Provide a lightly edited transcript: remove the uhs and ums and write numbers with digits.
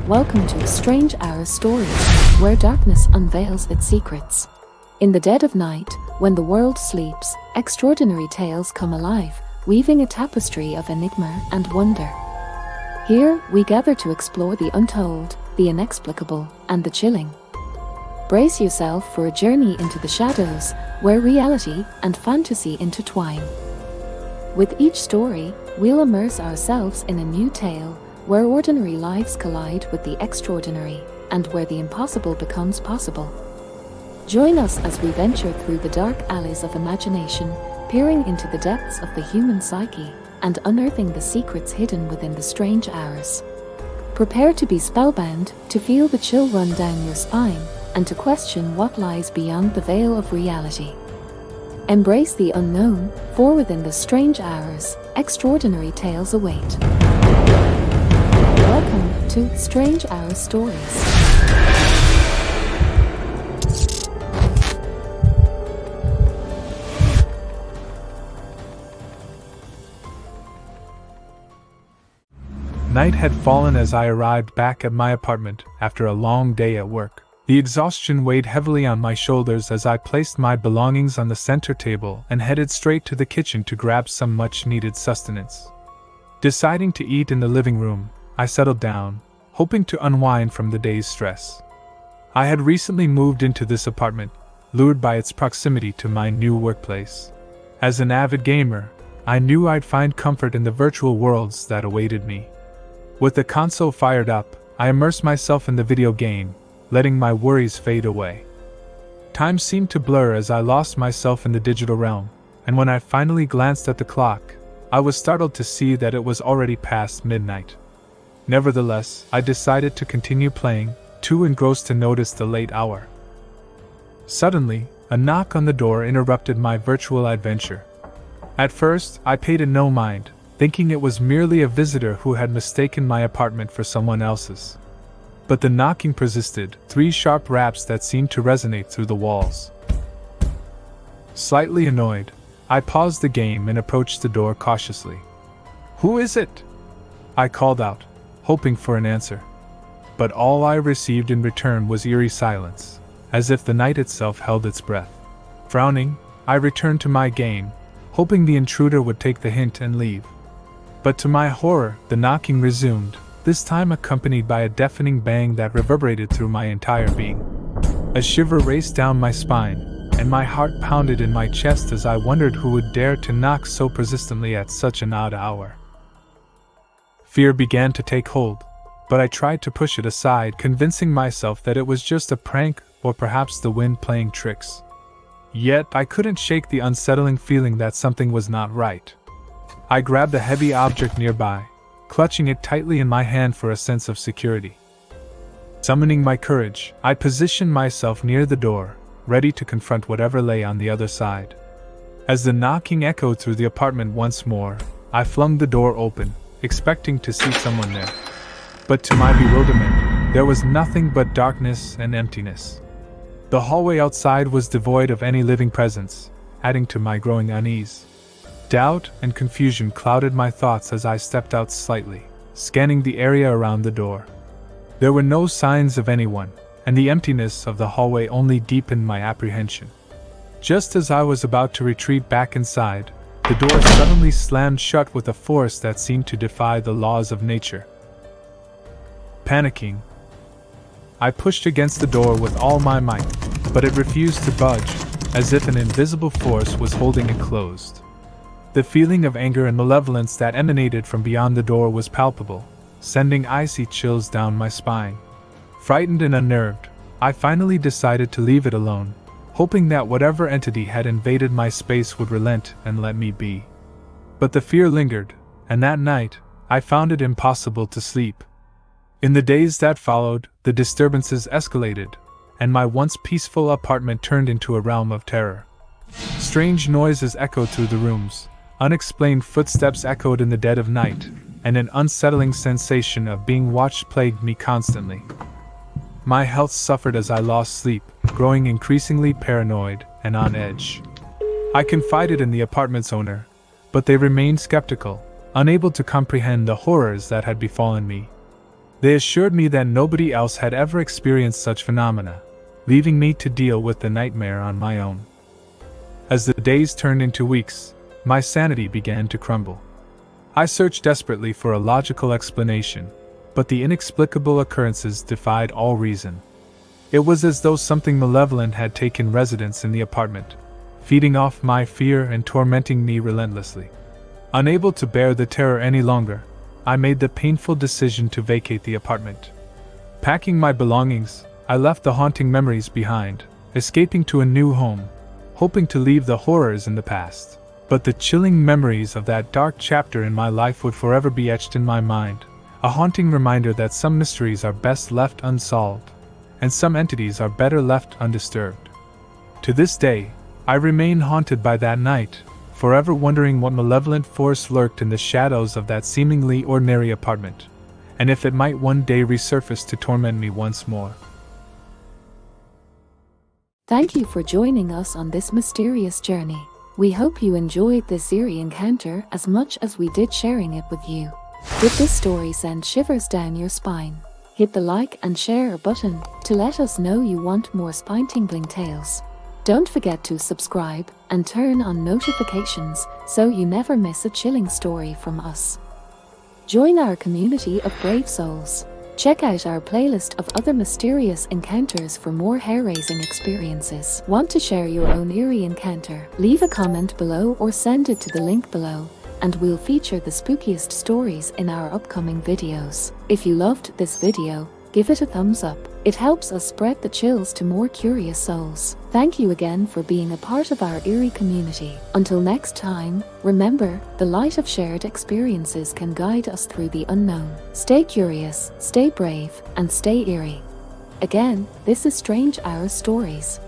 Welcome to Strange Hour Stories, where darkness unveils its secrets. In the dead of night, when the world sleeps, extraordinary tales come alive, weaving a tapestry of enigma and wonder. Here, we gather to explore the untold, the inexplicable, and the chilling. Brace yourself for a journey into the shadows, where reality and fantasy intertwine. With each story, we'll immerse ourselves in a new tale, where ordinary lives collide with the extraordinary, and where the impossible becomes possible. Join us as we venture through the dark alleys of imagination, peering into the depths of the human psyche, and unearthing the secrets hidden within the strange hours. Prepare to be spellbound, to feel the chill run down your spine, and to question what lies beyond the veil of reality. Embrace the unknown, for within the strange hours, extraordinary tales await. Welcome to Strange Hour Stories. Night had fallen as I arrived back at my apartment after a long day at work. The exhaustion weighed heavily on my shoulders as I placed my belongings on the center table and headed straight to the kitchen to grab some much-needed sustenance. Deciding to eat in the living room, I settled down, hoping to unwind from the day's stress. I had recently moved into this apartment, lured by its proximity to my new workplace. As an avid gamer, I knew I'd find comfort in the virtual worlds that awaited me. With the console fired up, I immersed myself in the video game, letting my worries fade away. Time seemed to blur as I lost myself in the digital realm, and when I finally glanced at the clock, I was startled to see that it was already past midnight. Nevertheless, I decided to continue playing, too engrossed to notice the late hour. Suddenly, a knock on the door interrupted my virtual adventure. At first, I paid it no mind, thinking it was merely a visitor who had mistaken my apartment for someone else's. But the knocking persisted, 3 sharp raps that seemed to resonate through the walls. Slightly annoyed, I paused the game and approached the door cautiously. "Who is it?" I called out, hoping for an answer. But all I received in return was eerie silence, as if the night itself held its breath. Frowning, I returned to my game, hoping the intruder would take the hint and leave. But to my horror, the knocking resumed, this time accompanied by a deafening bang that reverberated through my entire being. A shiver raced down my spine, and my heart pounded in my chest as I wondered who would dare to knock so persistently at such an odd hour. Fear began to take hold, but I tried to push it aside, convincing myself that it was just a prank or perhaps the wind playing tricks. Yet I couldn't shake the unsettling feeling that something was not right. I grabbed a heavy object nearby, clutching it tightly in my hand for a sense of security. Summoning my courage, I positioned myself near the door, ready to confront whatever lay on the other side. As the knocking echoed through the apartment once more, I flung the door open, expecting to see someone there. But to my bewilderment, there was nothing but darkness and emptiness. The hallway outside was devoid of any living presence, adding to my growing unease. Doubt and confusion clouded my thoughts as I stepped out slightly, scanning the area around the door. There were no signs of anyone, and the emptiness of the hallway only deepened my apprehension. Just as I was about to retreat back inside, the door suddenly slammed shut with a force that seemed to defy the laws of nature. Panicking, I pushed against the door with all my might, but it refused to budge, as if an invisible force was holding it closed. The feeling of anger and malevolence that emanated from beyond the door was palpable, sending icy chills down my spine. Frightened and unnerved, I finally decided to leave it alone, hoping that whatever entity had invaded my space would relent and let me be. But the fear lingered, and that night, I found it impossible to sleep. In the days that followed, the disturbances escalated, and my once peaceful apartment turned into a realm of terror. Strange noises echoed through the rooms. Unexplained footsteps echoed in the dead of night, and an unsettling sensation of being watched plagued me constantly. My health suffered as I lost sleep, growing increasingly paranoid and on edge. I confided in the apartment's owner, but they remained skeptical, unable to comprehend the horrors that had befallen me. They assured me that nobody else had ever experienced such phenomena, leaving me to deal with the nightmare on my own. As the days turned into weeks, my sanity began to crumble. I searched desperately for a logical explanation, but the inexplicable occurrences defied all reason. It was as though something malevolent had taken residence in the apartment, feeding off my fear and tormenting me relentlessly. Unable to bear the terror any longer, I made the painful decision to vacate the apartment. Packing my belongings, I left the haunting memories behind, escaping to a new home, hoping to leave the horrors in the past. But the chilling memories of that dark chapter in my life would forever be etched in my mind, a haunting reminder that some mysteries are best left unsolved, and some entities are better left undisturbed. To this day, I remain haunted by that night, forever wondering what malevolent force lurked in the shadows of that seemingly ordinary apartment, and if it might one day resurface to torment me once more. Thank you for joining us on this mysterious journey. We hope you enjoyed this eerie encounter as much as we did sharing it with you. Did this story send shivers down your spine? Hit the like and share button to let us know you want more spine-tingling tales. Don't forget to subscribe and turn on notifications so you never miss a chilling story from us. Join our community of brave souls. Check out our playlist of other mysterious encounters for more hair-raising experiences. Want to share your own eerie encounter? Leave a comment below or send it to the link below, and we'll feature the spookiest stories in our upcoming videos. If you loved this video, give it a thumbs up. It helps us spread the chills to more curious souls. Thank you again for being a part of our eerie community. Until next time, remember, the light of shared experiences can guide us through the unknown. Stay curious, stay brave, and stay eerie. Again, this is Strange Hour Stories.